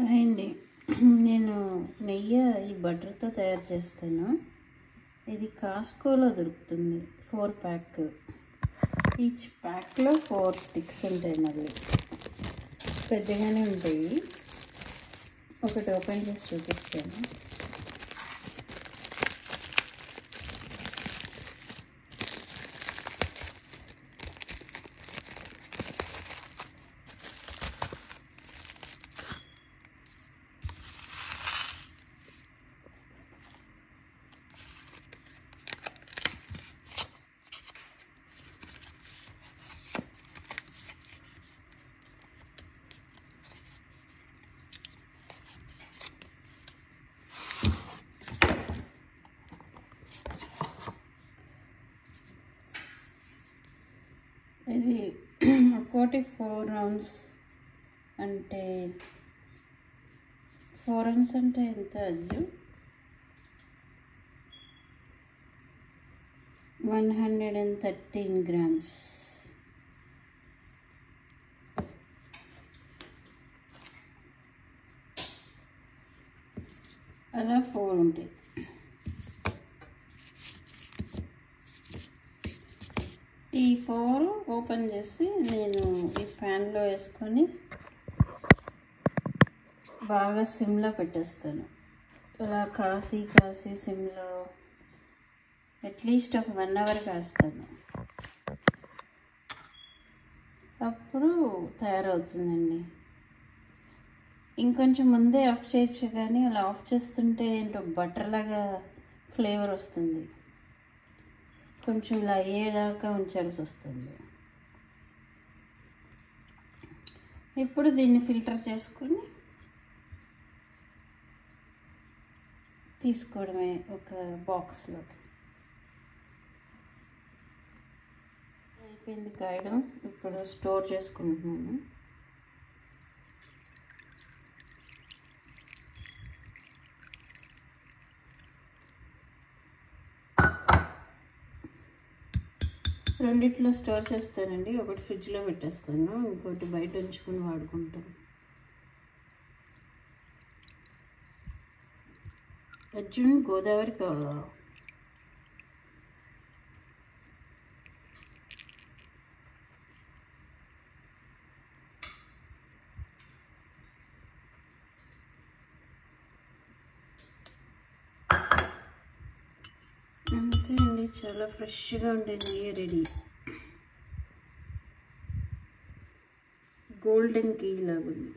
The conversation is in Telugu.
అండి నేను నెయ్యి ఈ బటర్తో తయారు చేస్తాను. ఇది కాస్కోలో దొరుకుతుంది. 4 ప్యాక్. ఈచ్ ప్యాక్లో 4 స్టిక్స్ ఉంటాయి. మళ్ళీ పెద్దగానే ఉంటాయి. ఒకటి ఓపెన్ చేసి చూపిస్తాను. ఇది ఒక్కోటి 4 రౌండ్స్ అంటే 4 రౌండ్స్ అంటే ఎంత అయ్యో 113 grams. అలా 4 ఉంటాయి. ఈ 4 ఓపెన్ చేసి నేను ఈ ప్యాన్లో వేసుకొని బాగా సిమ్లో పెట్టేస్తాను. ఇలా కాసి సిమ్లో అట్లీస్ట్ ఒక 1 అవర్ కాస్తాను. అప్పుడు తయారవుతుందండి. ఇంకొంచెం ముందే ఆఫ్ చేయొచ్చు, కానీ అలా ఆఫ్ చేస్తుంటే ఏంటో బటర్ లాగా ఫ్లేవర్ వస్తుంది. కొంచెం ఇలా అయ్యేదాకా ఉంచాల్సి వస్తుంది. ఇప్పుడు దీన్ని ఫిల్టర్ చేసుకొని తీసుకోవడమే ఒక బాక్స్లోకి. అయిపోయింది కాయడం. ఇప్పుడు స్టోర్ చేసుకుంటున్నాను. రెండిట్లో స్టోర్ చేస్తానండి. ఒకటి ఫ్రిడ్జ్లో పెట్టేస్తాను, ఇంకోటి బయట ఉంచుకొని వాడుకుంటాను. అర్జున్ గోదావరి కావాలా? అంతే అండి, చాలా ఫ్రెష్గా ఉండే నెయ్యి రెడీ. గోల్డెన్ కీ లాగా ఉంది.